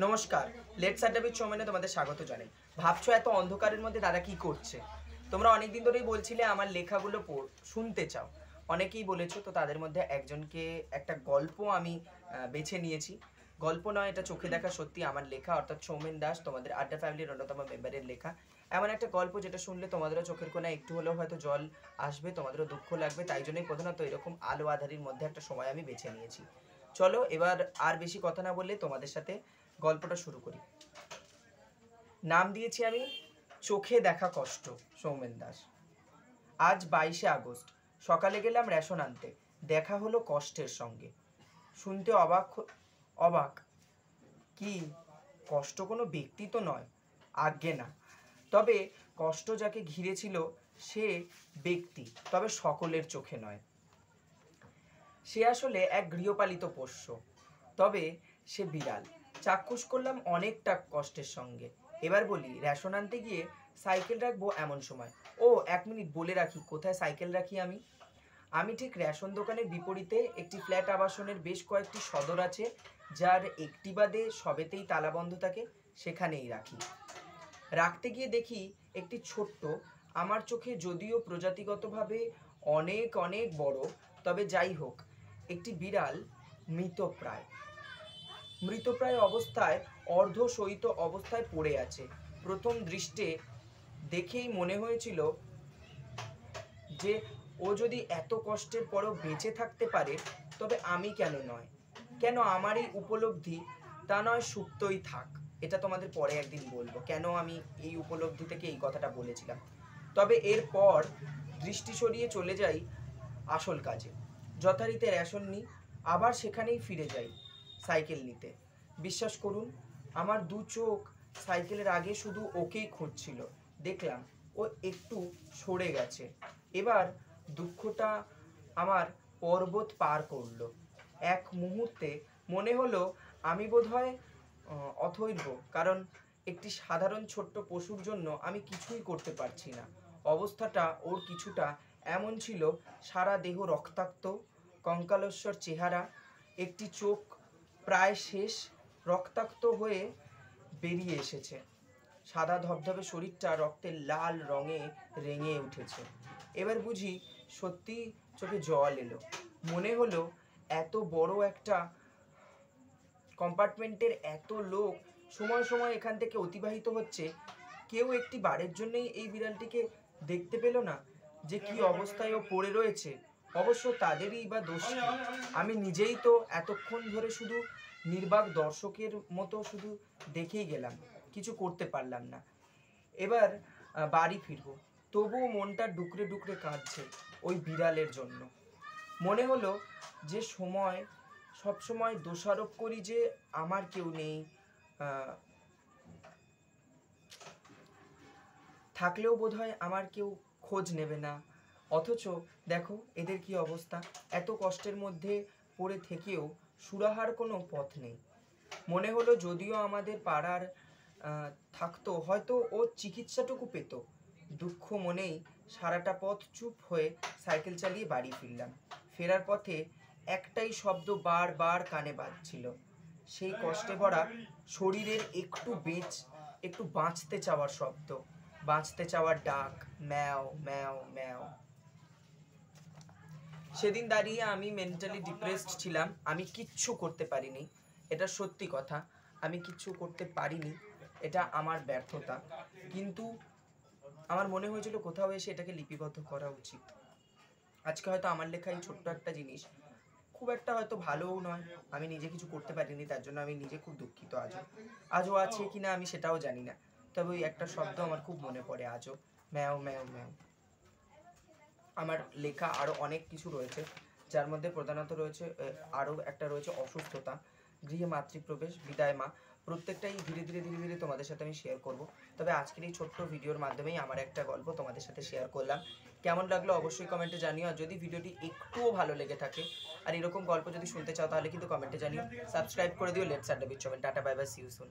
নমস্কার, let's adda with সৌমেনে তোমাদের স্বাগত জানাই। ভাবছো এত অন্ধকারের মধ্যে তারা কি করছে? তোমরা অনেকদিন ধরেই বলছিলে আমার লেখাগুলো শুনতে চাও, অনেকেই বলেছো। তো তাদের মধ্যে একজনকে একটা গল্প আমি বেছে নিয়েছি। গল্প নয়, এটা চোখে দেখা সত্যি আমার লেখা, অর্থাৎ সৌমেন দাস, তোমাদের আড্ডা ফ্যামিলির অন্যতম মেম্বারের লেখা। এমন একটা গল্প যেটা শুনলে তোমাদেরও চোখের কোণায় একটু হলেও হয়তো জল আসবে, তোমাদেরও দুঃখ লাগবে। তাই জন্যই প্রধানত এরকম আলো আধারির মধ্যে একটা সময় আমি বেছে নিয়েছি। চলো এবার আর বেশি কথা না বললে তোমাদের সাথে গল্পটা শুরু করি। নাম দিয়েছি আমি চোখে দেখা কষ্ট, সৌমেন দাস। আজ 22শে আগস্ট, সকালে গেলাম রেশন আনতে। দেখা হলো কষ্টের সঙ্গে। শুনতে অবাক কি, কষ্ট কোনো ব্যক্তি তো নয়, আজ্ঞে না। তবে কষ্ট যাকে ঘিরেছিল সে ব্যক্তি, তবে সকলের চোখে নয়। সে আসলে এক গৃহপালিত পোষ্য, তবে সে বিড়াল। চাক্ষুষ করলাম অনেকটা কষ্টের সঙ্গে। এবার বলি, রেশন আনতে গিয়ে সাইকেল রাখবো এমন সময়। ও 1 মিনিট বলে রাখি কোথায় সাইকেল রাখি আমি ঠিক রেশন দোকানের বিপরীতে একটি ফ্ল্যাট আবাসনের বেশ কয়েকটি সদর আছে, যার একটি বাদে সবেতেই তালা বন্ধ থাকে, সেখানেই রাখি। রাখতে গিয়ে দেখি একটি ছোট্ট, আমার চোখে যদিও প্রজাতিগতভাবে অনেক অনেক বড়, তবে যাই হোক, একটি বিড়াল মৃতপ্রায় অবস্থায়, অর্ধশয়িত অবস্থায় পড়ে আছে। প্রথম দৃষ্টে দেখেই মনে হয়েছিল যে ও যদি এত কষ্টের পরও বেঁচে থাকতে পারে, তবে আমি কেন নয়? কেন আমার এই উপলব্ধি তা নয় সুপ্তই থাক। এটা তোমাদের পরে একদিন বলবো কেন আমি এই উপলব্ধি থেকে এই কথাটা বলেছিলাম। তবে এরপর দৃষ্টি সরিয়ে চলে যাই আসল কাজে। যথারীতি রেশন নিই, আবার সেখানেই ফিরে যাই সাইকেল নিতে। বিশ্বাস করুন, আমার দু চোখ সাইকেলের আগে শুধু ওকেই খুঁজছিল। দেখলাম ও একটু সরে গেছে। এবার দুঃখটা আমার পর্বত পার করলো। এক মুহূর্তে মনে হলো আমি বোধহয় অথৈর্ব, কারণ একটি সাধারণ ছোট্ট পশুর জন্য আমি কিছুই করতে পারছি না। অবস্থাটা ওর কিছুটা এমন ছিল, সারা দেহ রক্তাক্ত, কঙ্কালস্বর চেহারা, একটি চোখ প্রায় শেষ, রক্তাক্ত হয়ে বেরিয়ে এসেছে। সাদা ধবধবে শরীরটা রক্তের লাল রঙে রেঙে উঠেছে। এবার বুঝি সত্যি চোখে জল এলো। মনে হলো এত বড় একটা কম্পার্টমেন্টের এত লোক সময় সময় এখান থেকে অতিবাহিত হচ্ছে, কেউ একটি বারের জন্যই এই বিড়ালটিকে দেখতে পেল না যে কি অবস্থায় ও পড়ে রয়েছে। অবশ্য তাদেরই বা দোষ কি? আমি নিজেই তো এতক্ষণ ধরে শুধু নির্বাক দর্শকের মতো শুধু দেখেই গেলাম, কিছু করতে পারলাম না। এবার বাড়ি ফিরবো, তবুও মনটা ডুকরে ডুকরে কাঁদছে ওই বিড়ালের জন্য। মনে হলো যে সবসময় দোষারোপ করি যে আমার কেউ নেই, থাকলেও বোধহয় আমার কেউ খোঁজ নেবে না। অথচ দেখো এদের কি অবস্থা, এত কষ্টের মধ্যে পড়ে থেকেও সুরাহার কোনো পথ নেই। মনে হলো যদিও আমাদের পাড়ার থাকতো, হয়তো ও চিকিৎসাটুকু পেত। দুঃখ মনেই সারাটা পথ চুপ হয়ে সাইকেল চালিয়ে বাড়ি ফিরলাম। ফেরার পথে একটাই শব্দ বারবার কানে বাজছিল, সেই কষ্টে ভরা শরীরের একটু বাঁচতে চাওয়ার শব্দ, বাঁচতে চাওয়ার ডাক, ম্যাও ম্যাও ম্যাও। সেদিন দাঁড়িয়ে আমি মেন্টালি ডিপ্রেসড ছিলাম। আমি কিচ্ছু করতে পারিনি, এটা সত্যি কথা। আমি কিচ্ছু করতে পারিনি, এটা আমার ব্যর্থতা। কিন্তু আমার মনে হয়েছিল কোথাও এসে এটাকে লিপিবদ্ধ করা উচিত। আজকে হয়তো আমার লেখা এই ছোট্ট একটা জিনিস খুব একটা হয়তো ভালোও নয়, আমি নিজে কিছু করতে পারিনি, তার জন্য আমি নিজে খুব দুঃখিত। আজও আছে কিনা আমি সেটাও জানি না, তবে ওই একটা শব্দ আমার খুব মনে পড়ে আজও, ম্যাও ম্যাও ম্যাও। আমার লেখা আরও অনেক কিছু রয়েছে, যার মধ্যে প্রধানত রয়েছে আরও একটা রয়েছে অসুস্থতা, গৃহে মাতৃপ্রবেশ, বিদায় মা। প্রত্যেকটাই ধীরে ধীরে তোমাদের সাথে আমি শেয়ার করব। তবে আজকের এই ছোট্ট ভিডিওর মাধ্যমেই আমার একটা গল্প তোমাদের সাথে শেয়ার করলাম। কেমন লাগলো অবশ্যই কমেন্টে জানিও। আর যদি ভিডিওটি একটুও ভালো লেগে থাকে আর এরকম গল্প যদি শুনতে চাও, তাহলে কিন্তু কমেন্টে জানিও। সাবস্ক্রাইব করে দিও let's adda with Soumen. Tata, bye bye, see you soon.